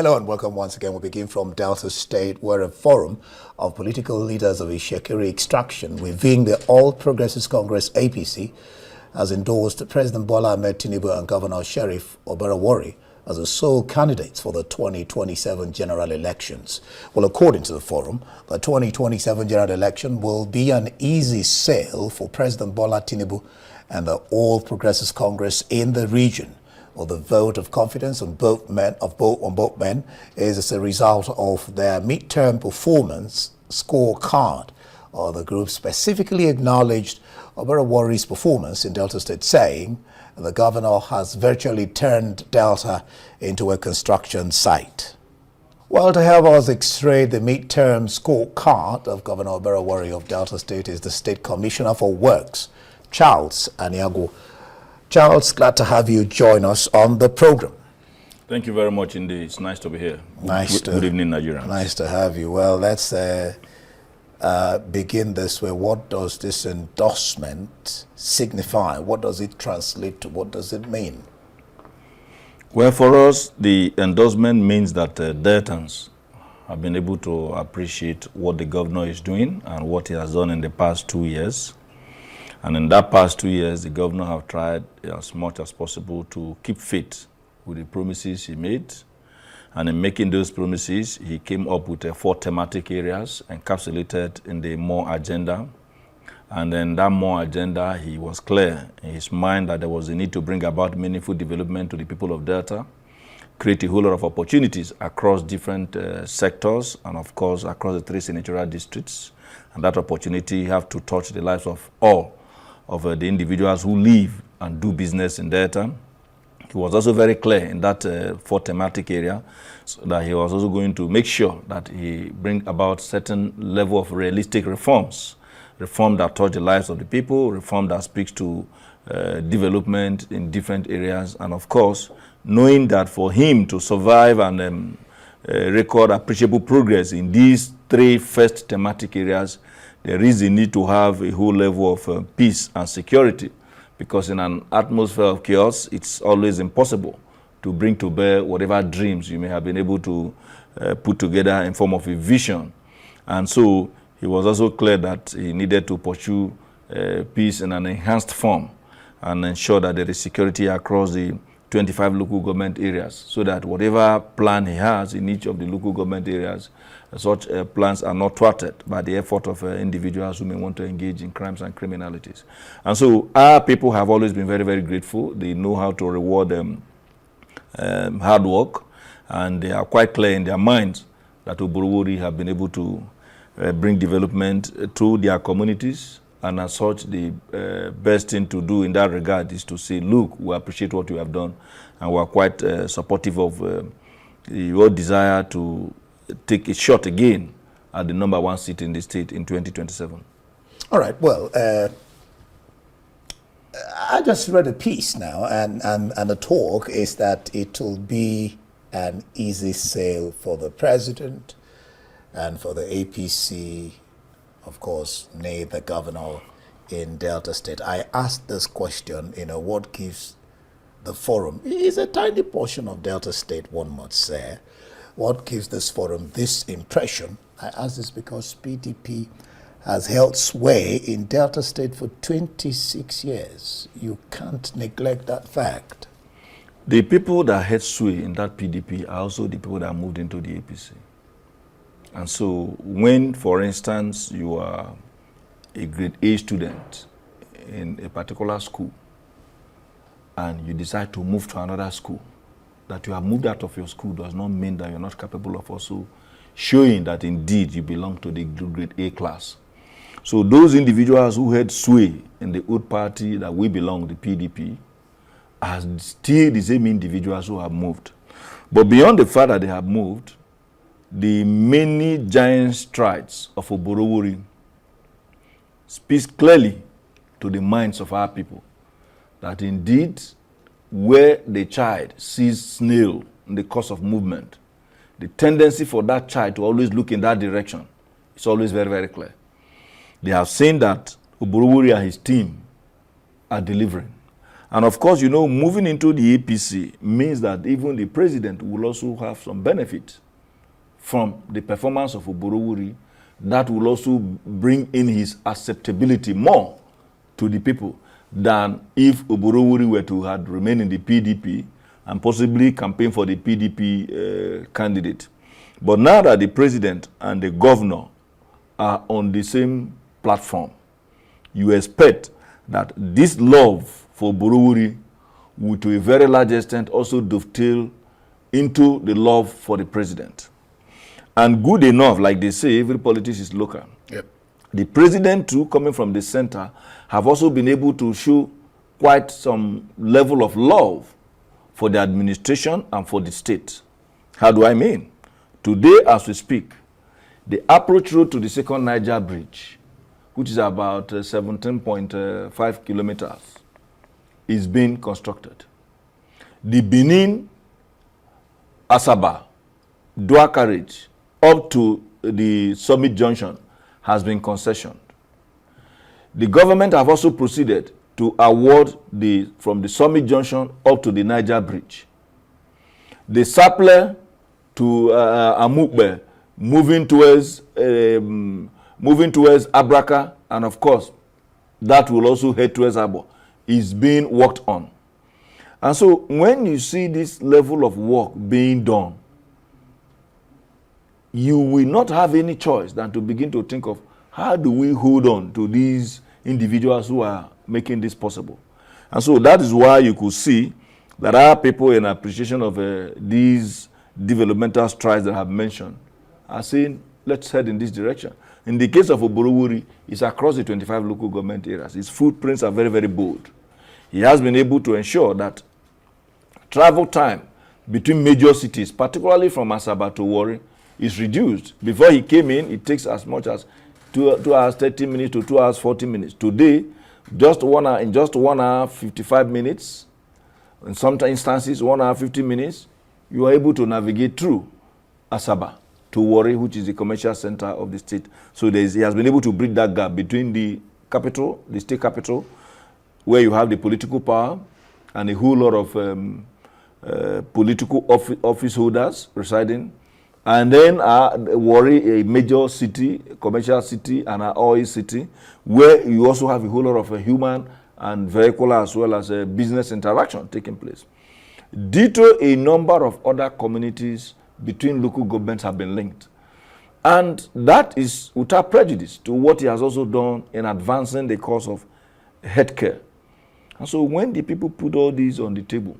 Hello and welcome once again. We begin from Delta State, where a forum of political leaders of Ishekiri extraction within the All Progressives Congress APC has endorsed President Bola Ahmed Tinubu and Governor Sheriff Oborewvori as the sole candidates for the 2027 general elections. Well, according to the forum, the 2027 general election will be an easy sale for President Bola Tinubu and the All Progressives Congress in the region. Well, the vote of confidence on both men is as a result of their midterm performance scorecard. The group specifically acknowledged Oborewvori's performance in Delta State, saying the governor has virtually turned Delta into a construction site. Well, to help us x-ray the midterm scorecard of Governor Oborewvori of Delta State is the State Commissioner for Works, Charles Aniagwu. Charles, glad to have you join us on the program. Thank you very much indeed. It's nice to be here. Good evening, Nigeria. Nice to have you. Well, let's begin this way. What does this endorsement signify? What does it translate to? What does it mean? Well, for us, the endorsement means that Deltans have been able to appreciate what the governor is doing and what he has done in the past 2 years. And in that past 2 years, the governor have tried as much as possible to keep faith with the promises he made. And in making those promises, he came up with 4 thematic areas encapsulated in the MORE agenda. And then that MORE agenda, he was clear in his mind that there was a need to bring about meaningful development to the people of Delta, create a whole lot of opportunities across different sectors, and of course, across the 3 senatorial districts. And that opportunity have to touch the lives of all of the individuals who live and do business in Delta. He was also very clear in that 4 thematic area, so that he was also going to make sure that he bring about certain level of realistic reforms that touch the lives of the people, reform that speaks to development in different areas, and of course, knowing that for him to survive and record appreciable progress in these 3 first thematic areas, there is a need to have a whole level of peace and security, because in an atmosphere of chaos, it's always impossible to bring to bear whatever dreams you may have been able to put together in form of a vision. And so he was also clear that he needed to pursue peace in an enhanced form and ensure that there is security across the 25 local government areas, so that whatever plan he has in each of the local government areas, such plans are not thwarted by the effort of individuals who may want to engage in crimes and criminalities. And so our people have always been very, very grateful. They know how to reward them hard work, and they are quite clear in their minds that Oborewvori have been able to bring development to their communities. And as such, the best thing to do in that regard is to say, look, we appreciate what you have done, and we are quite supportive of your desire to take a shot again at the #1 seat in the state in 2027. All right. Well, I just read a piece now, and the talk is that it will be an easy sale for the president and for the APC, of course, nay, the governor in Delta State. I asked this question, what gives the forum, it's a tiny portion of Delta State, one must say, what gives this forum this impression? I ask this because PDP has held sway in Delta State for 26 years. You can't neglect that fact. The people that held sway in that PDP are also the people that moved into the APC. And so when, for instance, you are a grade A student in a particular school and you decide to move to another school, that you have moved out of your school does not mean that you're not capable of also showing that indeed you belong to the grade A class. So those individuals who had sway in the old party that we belong, the PDP, are still the same individuals who have moved. But beyond the fact that they have moved, the many giant strides of Oborewvori speaks clearly to the minds of our people that indeed where the child sees snail in the course of movement, the tendency for that child to always look in that direction is always very, very clear. They have seen that Oborewvori and his team are delivering. And of course, you know, moving into the APC means that even the president will also have some benefit from the performance of Oborewvori. That will also bring in his acceptability more to the people than if Oborewvori were to have remained in the PDP and possibly campaign for the PDP candidate. But now that the president and the governor are on the same platform, you expect that this love for Oborewvori will, to a very large extent, also dovetail into the love for the president. And good enough, like they say, every politics is local. Yep. The president, too, coming from the center, have also been able to show quite some level of love for the administration and for the state. How do I mean? Today, as we speak, the approach road to the second Niger bridge, which is about 17.5 kilometers, is being constructed. The Benin, Asaba, dual carriage up to the Summit Junction has been concessioned. The government have also proceeded to award from the Summit Junction up to the Niger Bridge. The Sapele to Amukbe, moving towards Abraka, and of course, that will also head towards Abo, is being worked on. And so when you see this level of work being done, you will not have any choice than to begin to think of how do we hold on to these individuals who are making this possible. And so that is why you could see that our people, in appreciation of these developmental strides that I have mentioned, are saying, let's head in this direction. In the case of Oborewvori, it's across the 25 local government areas. His footprints are very, very bold. He has been able to ensure that travel time between major cities, particularly from Asaba to Warri, is reduced. Before he came in, it takes as much as 2 hours 30 minutes to 2 hours 40 minutes. Today, just 1 hour, in just 1 hour 55 minutes, in some instances 1 hour 50 minutes, you are able to navigate through Asaba to Warri, which is the commercial center of the state. So he has been able to bridge that gap between the capital, the state capital, where you have the political power and a whole lot of political office holders residing, and then Warri, a major city, commercial city, and an oil city, where you also have a whole lot of human and vehicular as well as business interaction taking place. Ditto, a number of other communities between local governments have been linked. And that is without prejudice to what he has also done in advancing the cause of healthcare. And so when the people put all these on the table,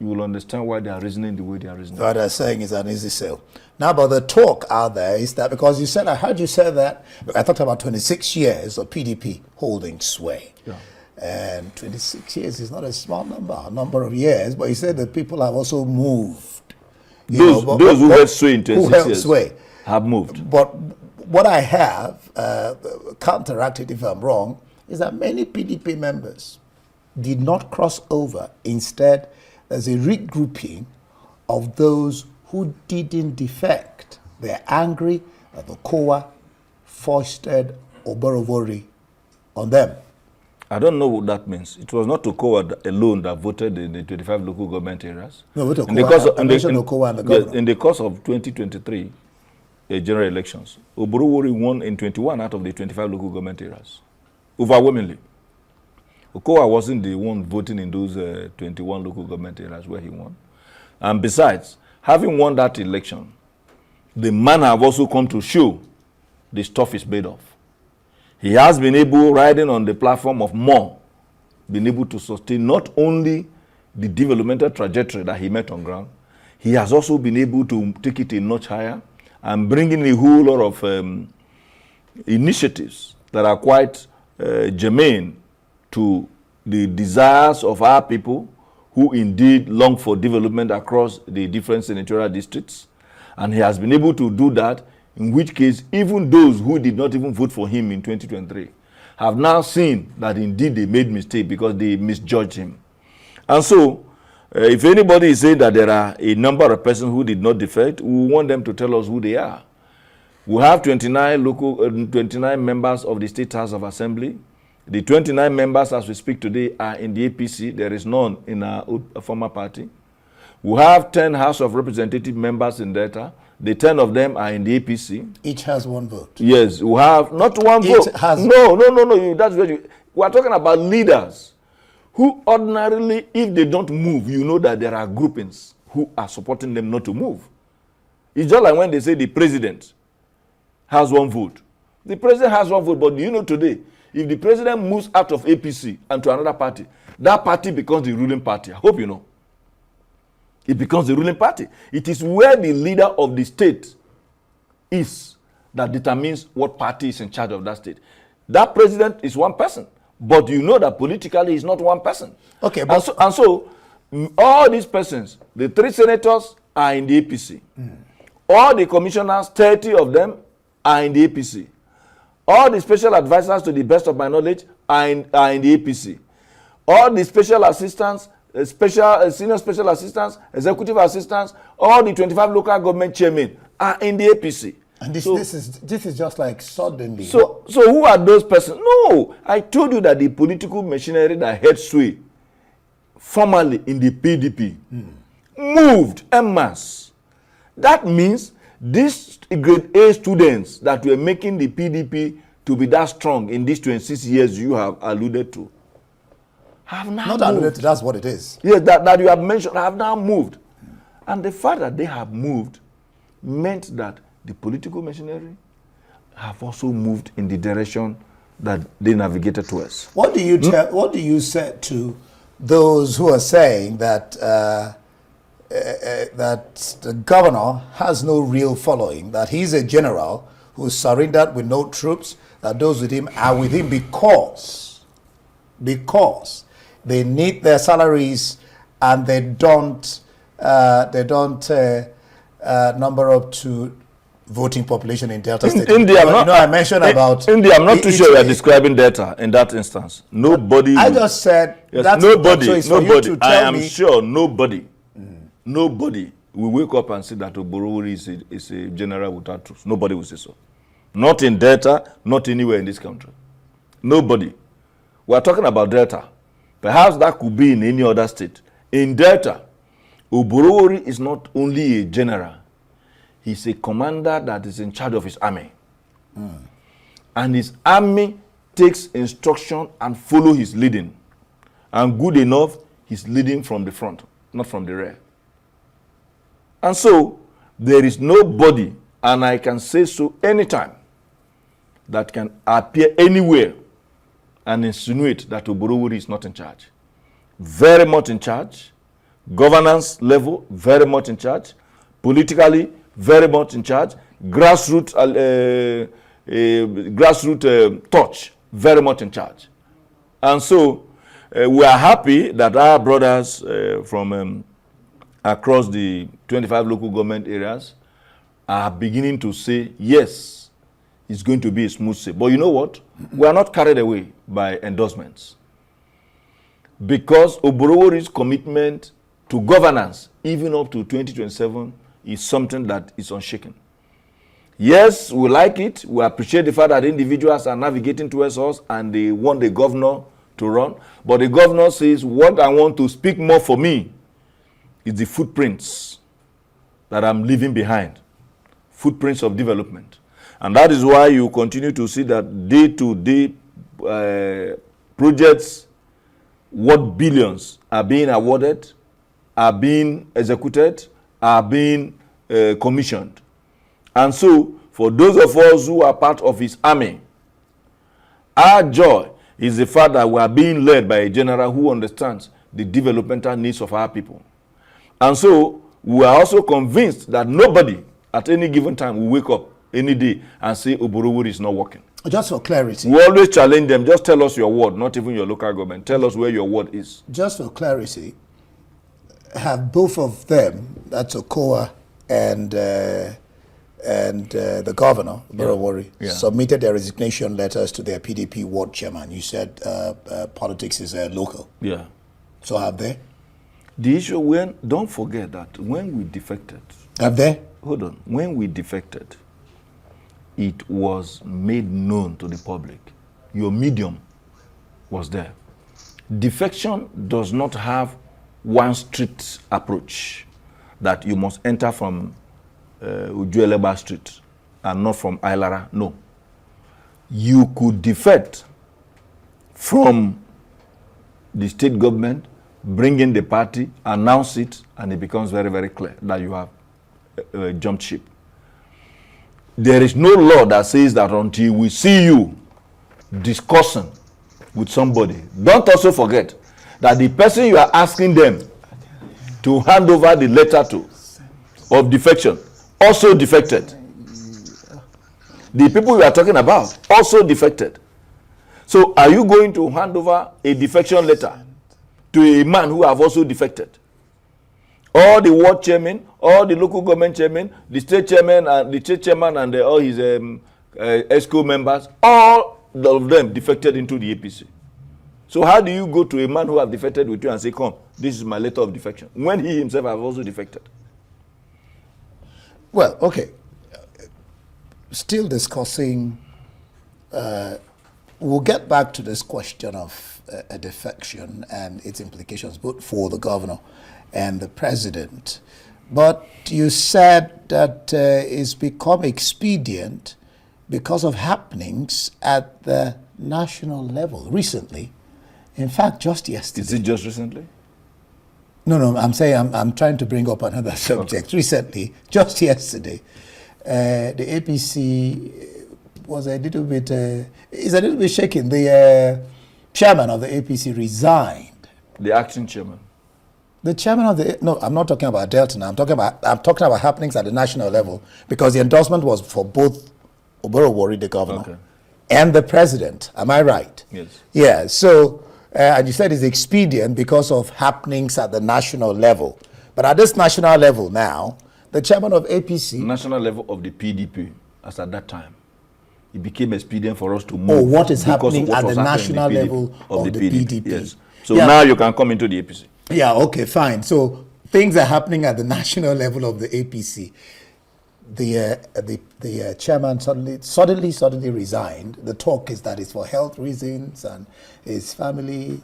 you will understand why they are reasoning the way they are reasoning. What they're saying is an easy sale. Now, but the talk out there is that, because you said, I heard you say that, I talked about 26 years of PDP holding sway. Yeah. And 26 years is not a small number of years, but you said that people have also moved. Those who held sway in 26 years have moved. But what I have, counteracted if I'm wrong, is that many PDP members did not cross over. Instead, there's a regrouping of those who didn't defect. They're angry that the COA foisted Oborewvori on them. I don't know what that means. It was not Okowa alone that voted in the 25 local government areas. No, but Okowa, I mentioned Okowa and the governor. In the course of 2023 general elections, Oborewvori won in 21 out of the 25 local government areas, overwhelmingly. Okowa wasn't the one voting in those 21 local government areas where he won. And besides, having won that election, the man have also come to show the stuff is made of. He has been able, riding on the platform of more, been able to sustain not only the developmental trajectory that he met on ground, he has also been able to take it a notch higher and bring in a whole lot of initiatives that are quite germane to the desires of our people who indeed long for development across the different senatorial districts. And he has been able to do that, in which case even those who did not even vote for him in 2023 have now seen that indeed they made mistake because they misjudged him. And so, if anybody is saying that there are a number of persons who did not defect, we want them to tell us who they are. We have 29 members of the State House of Assembly The 29 members as we speak today are in the APC. There is none in our former party. We have 10 House of Representative members in Delta. The 10 of them are in the APC. Each has one vote. Yes, we have not one vote. No. That's what we are talking about leaders who ordinarily, if they don't move, you know that there are groupings who are supporting them not to move. It's just like when they say the president has one vote. The president has one vote, but do you know today, if the president moves out of APC and to another party, that party becomes the ruling party. I hope you know. It becomes the ruling party. It is where the leader of the state is that determines what party is in charge of that state. That president is one person, but you know that politically he's not one person. Okay, but and so all these persons, the 3 senators are in the APC. All the commissioners, 30 of them, are in the APC. All the special advisors, to the best of my knowledge, are in the APC. All the special assistants, senior special assistants, executive assistants, all the 25 local government chairmen are in the APC. And this is just like suddenly. So who are those persons? No, I told you that the political machinery that had sway formerly in the PDP moved en masse. That means these grade A students that were making the PDP to be that strong in these 26 years you have alluded to have now not moved. alluded to, that's what it is. Yes, that you have mentioned have now moved. And the fact that they have moved meant that the political machinery have also moved in the direction that they navigated towards. What do you say to those who are saying that that the governor has no real following, that he's a general who surrendered with no troops, that those with him are with him because they need their salaries and they don't number up to voting population in Delta State? India, I mentioned about India. I'm not too sure you are describing Delta in that instance. Nobody. I just said yes, nobody. I am sure nobody will wake up and say that Oborewvori is a general without troops. Nobody will say so. Not in Delta, not anywhere in this country. Nobody. We are talking about Delta. Perhaps that could be in any other state. In Delta, Oborewvori is not only a general. He's a commander that is in charge of his army. And his army takes instruction and follow his leading. And good enough, he's leading from the front, not from the rear. And so, there is nobody, and I can say so anytime, that can appear anywhere and insinuate that Oborewvori is not in charge. Very much in charge. Governance level, very much in charge. Politically, very much in charge. Grassroots touch, very much in charge. And so, we are happy that our brothers from across the 25 local government areas are beginning to say, yes, it's going to be a smooth sail. But you know what? We are not carried away by endorsements. Because Oborewvori's commitment to governance, even up to 2027, is something that is unshaken. Yes, we like it. We appreciate the fact that individuals are navigating towards us and they want the governor to run. But the governor says, what I want to speak more for me is the footprints that I'm leaving behind. Footprints of development. And that is why you continue to see that day-to-day projects, what billions are being awarded, are being executed, are being commissioned. And so, for those of us who are part of his army, our joy is the fact that we are being led by a general who understands the developmental needs of our people. And so, we are also convinced that nobody at any given time will wake up any day and say Oborewvori is not working. Just for clarity. We always challenge them. Just tell us your word, not even your local government. Tell us where your word is. Just for clarity, have both of them, that's Okowa and the governor, Oborewvori, submitted their resignation letters to their PDP ward chairman? You said politics is local. Yeah. So have they? The issue, don't forget that when we defected. Have they? Hold on. When we defected, it was made known to the public. Your medium was there. Defection does not have one strict approach that you must enter from Ujueleba Street and not from Ailara. No. You could defect from the state government, bring in the party, announce it, and it becomes very, very clear that you have jumped ship. There is no law that says that until we see you discussing with somebody, don't also forget that the person you are asking them to hand over the letter to of defection also defected. The people we are talking about also defected. So are you going to hand over a defection letter to a man who have also defected? All the ward chairman, all the local government chairman, the state chairman and the state chairman and all his ESCO members, all of them defected into the APC. So how do you go to a man who have defected with you and say, come, this is my letter of defection, when he himself has also defected? Well, okay. Still discussing, we'll get back to this question of a defection and its implications both for the governor and the president. But you said that it's become expedient because of happenings at the national level recently. In fact, just yesterday. Is it just recently? No, I'm saying I'm trying to bring up another subject. Okay. Recently, just yesterday, the APC was a little bit, is a little bit shaken. The chairman of the APC resigned. The acting chairman. The chairman of the, no, I'm not talking about Delta now. I'm talking about happenings at the national level, because the endorsement was for both Oborewvori, the governor, okay, and the president. Am I right? Yes. Yeah. So, and you said it's expedient because of happenings at the national level. But at this national level now, the chairman of APC... National level of the PDP, as at that time, it became expedient for us to move. Oh, what is happening at the national level of the PDP? Yes. So yeah, now you can come into the APC. Yeah, okay, fine. So things are happening at the national level of the APC. The chairman suddenly resigned. The talk is that it's for health reasons and his family.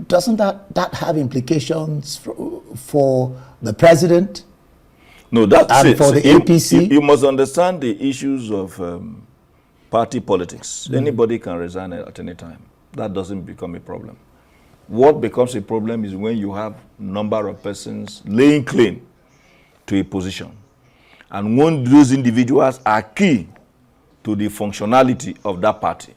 Doesn't that have implications for the president? No, that's and it. For the APC? You must understand the issues of party politics. Anybody can resign at any time. That doesn't become a problem. What becomes a problem is when you have number of persons laying claim to a position, and when those individuals are key to the functionality of that party,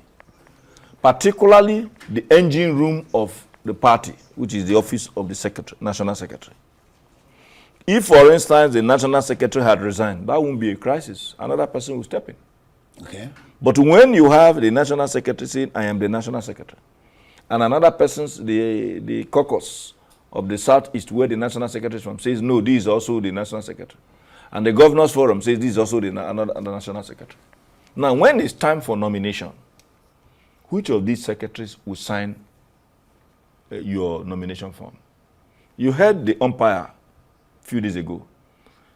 particularly the engine room of the party, which is the office of the secretary, national secretary. If, for instance, the national secretary had resigned, that won't be a crisis. Another person will step in. Okay. But when you have the national secretary saying, I am the national secretary, and another person's, the caucus of the Southeast, where the national secretary is from, says, no, this is also the national secretary. And the governor's forum says, this is also the national secretary. Now, when it's time for nomination, which of these secretaries will sign your nomination form? You heard the umpire a few days ago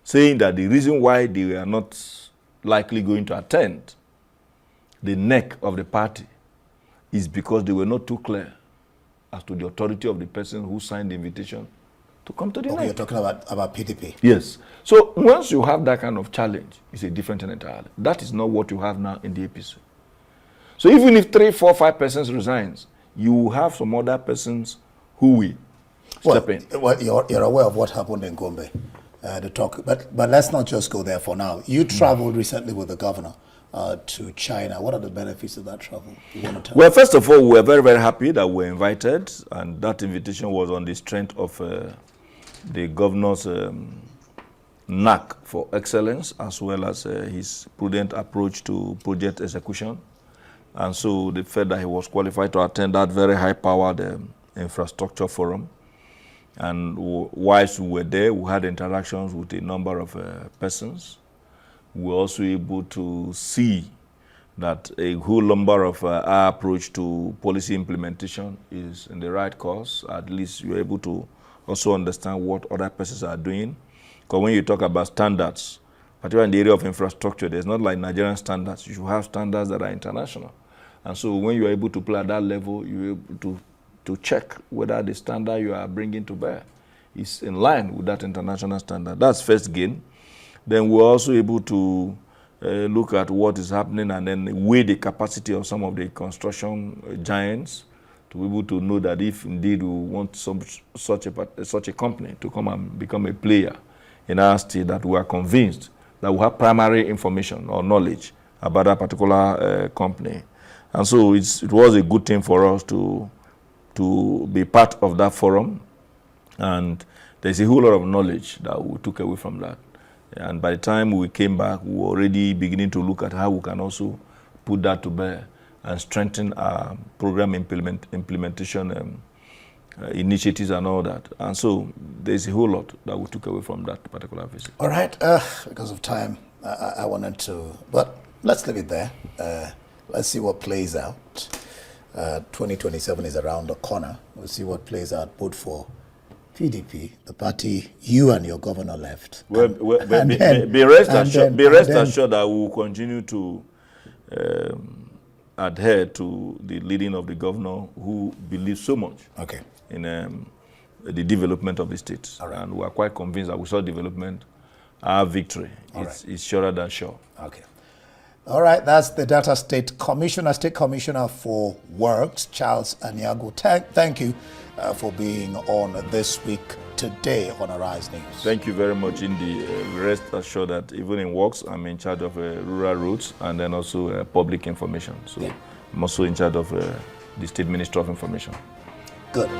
saying that the reason why they were not likely going to attend the neck of the party is because they were not too clear as to the authority of the person who signed the invitation to come to the neck. You're talking about PDP. Yes. So once you have that kind of challenge, it's a different thing entirely. That is not what you have now in the APC. So even if 3, 4, 5 persons resigns, you have some other persons who will step in. Well, you're aware of what happened in Gombe, the talk. But let's not just go there for now. You traveled recently with the governor to China. What are the benefits of that travel? You want to tell well, first of all, we're very, very happy that we're invited, and that invitation was on the strength of the governor's knack for excellence, as well as his prudent approach to project execution. And so they felt that he was qualified to attend that very high-powered infrastructure forum. And whilst we were there, we had interactions with a number of persons. We were also able to see that a whole number of our approach to policy implementation is in the right course. At least you're able to also understand what other persons are doing. Because when you talk about standards, particularly in the area of infrastructure, there's not like Nigerian standards. You should have standards that are international. And so when you are able to play at that level, you're able to check whether the standard you are bringing to bear is in line with that international standard. That's first gain. Then we're also able to look at what is happening and then weigh the capacity of some of the construction giants to be able to know that if indeed we want such a company to come and become a player in our state, that we are convinced that we have primary information or knowledge about that particular company. And so it was a good thing for us to be part of that forum. And there's a whole lot of knowledge that we took away from that. And by the time we came back, we were already beginning to look at how we can also put that to bear and strengthen our program implementation initiatives and all that. And so there's a whole lot that we took away from that particular visit. All right, because of time, I wanted to, but let's leave it there. Let's see what plays out. 2027 is around the corner. We'll see what plays out both for PDP, the party you and your governor left. Well, be rest assured that we will continue to adhere to the leading of the governor, who believes so much in the development of the state. Right. And we are quite convinced that without development, our victory is surer than sure. Okay. All right, that's the Delta State Commissioner for Works, Charles Aniagwu. Thank you for being on This Week Today on Arise News. Thank you very much indeed. Rest assured that even in Works, I'm in charge of rural routes and then also public information. So I'm also in charge of the State Ministry of Information. Good.